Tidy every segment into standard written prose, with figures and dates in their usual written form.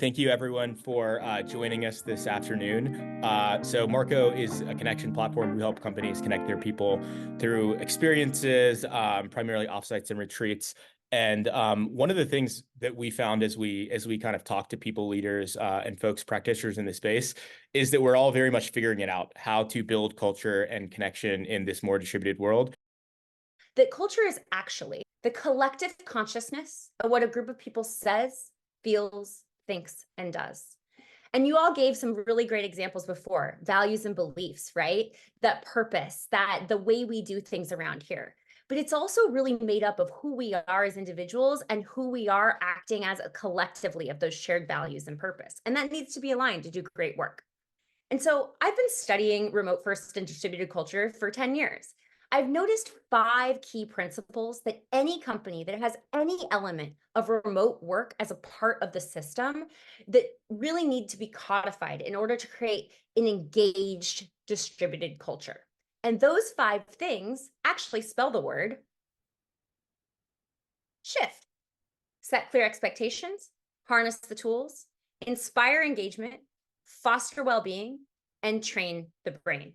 Thank you, everyone, for joining us this afternoon. So Marco is a connection platform. We help companies connect their people through experiences, primarily offsites and retreats. And one of the things that we found as we kind of talk to people leaders and folks, practitioners in the space, is that we're all very much figuring it out, how to build culture and connection in this more distributed world. That culture is actually the collective consciousness of what a group of people says, feels, thinks, and does. And you all gave some really great examples before, values and beliefs, right? That purpose, that the way we do things around here. But it's also really made up of who we are as individuals and who we are acting as a collectively of those shared values and purpose. And that needs to be aligned to do great work. And so I've been studying remote first and distributed culture for 10 years. I've noticed 5 key principles that any company that has any element of remote work as a part of the system that really need to be codified in order to create an engaged distributed culture. And those 5 things actually spell the word shift. Set clear expectations, harness the tools, inspire engagement, foster well-being, and train the brain.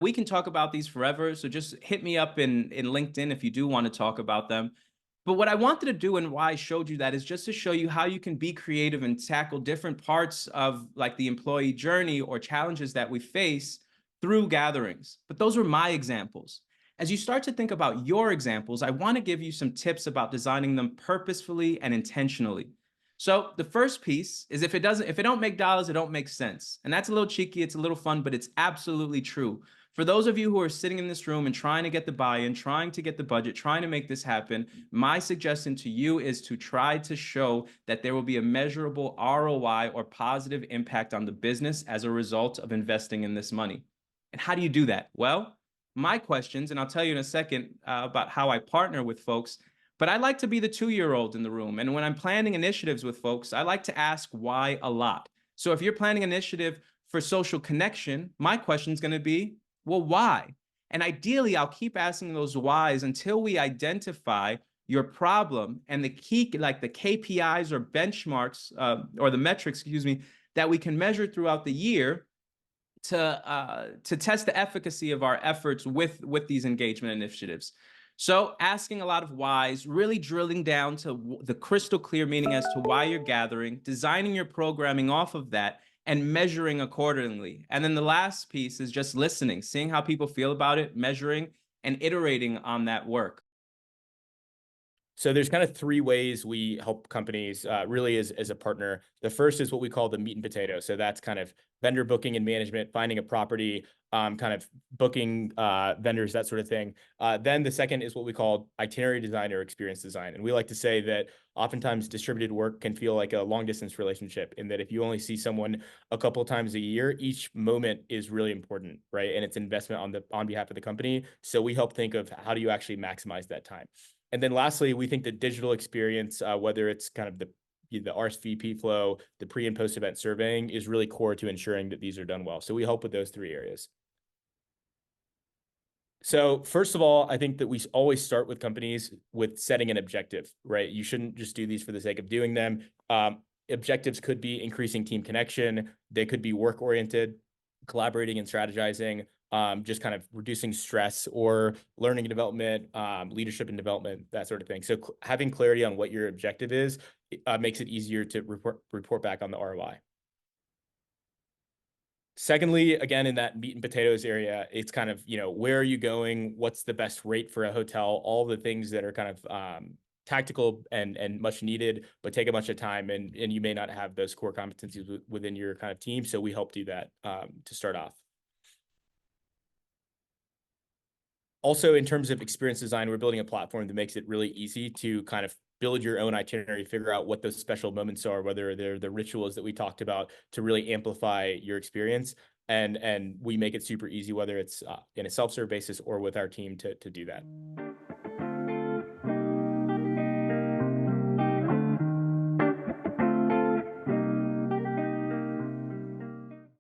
We can talk about these forever, so just hit me up in LinkedIn if you do want to talk about them. But what I wanted to do and why I showed you that is just to show you how you can be creative and tackle different parts of like the employee journey or challenges that we face through gatherings. But those were my examples. As you start to think about your examples, I want to give you some tips about designing them purposefully and intentionally. So the first piece is if it don't make dollars, it don't make sense. And that's a little cheeky, it's a little fun, but it's absolutely true. For those of you who are sitting in this room and trying to get the buy-in, trying to get the budget, trying to make this happen, my suggestion to you is to try to show that there will be a measurable ROI or positive impact on the business as a result of investing in this money. And how do you do that? Well, my questions, and I'll tell you in a second about how I partner with folks, but I like to be the 2-year-old in the room. And when I'm planning initiatives with folks, I like to ask why a lot. So if you're planning an initiative for social connection, my question is going to be, well, why? And ideally, I'll keep asking those whys until we identify your problem and the key, like the KPIs or benchmarks or the metrics, excuse me, that we can measure throughout the year to test the efficacy of our efforts with these engagement initiatives. So asking a lot of whys, really drilling down to the crystal clear meaning as to why you're gathering, designing your programming off of that, and measuring accordingly. And then the last piece is just listening, seeing how people feel about it, measuring, and iterating on that work. So there's kind of 3 ways we help companies really as a partner. The first is what we call the meat and potato. So that's kind of vendor booking and management, finding a property, kind of booking vendors, that sort of thing. Then the second is what we call itinerary design or experience design. And we like to say that oftentimes distributed work can feel like a long distance relationship in that if you only see someone a couple of times a year, each moment is really important, right? And it's investment on behalf of the company. So we help think of how do you actually maximize that time. And then lastly, we think the digital experience, whether it's kind of the RSVP flow, the pre and post event surveying is really core to ensuring that these are done well. So we help with those 3 areas. So first of all, I think that we always start with companies with setting an objective, right? You shouldn't just do these for the sake of doing them. Objectives could be increasing team connection. They could be work-oriented, collaborating and strategizing, just kind of reducing stress or learning and development, leadership and development, that sort of thing. So having clarity on what your objective is makes it easier to report back on the ROI. Secondly, again, in that meat and potatoes area, it's kind of, where are you going? What's the best rate for a hotel? All the things that are kind of tactical and much needed, but take a bunch of time. And you may not have those core competencies within your kind of team. So we help do that to start off. Also, in terms of experience design, we're building a platform that makes it really easy to kind of build your own itinerary, figure out what those special moments are, whether they're the rituals that we talked about to really amplify your experience. And we make it super easy, whether it's in a self-serve basis or with our team to do that.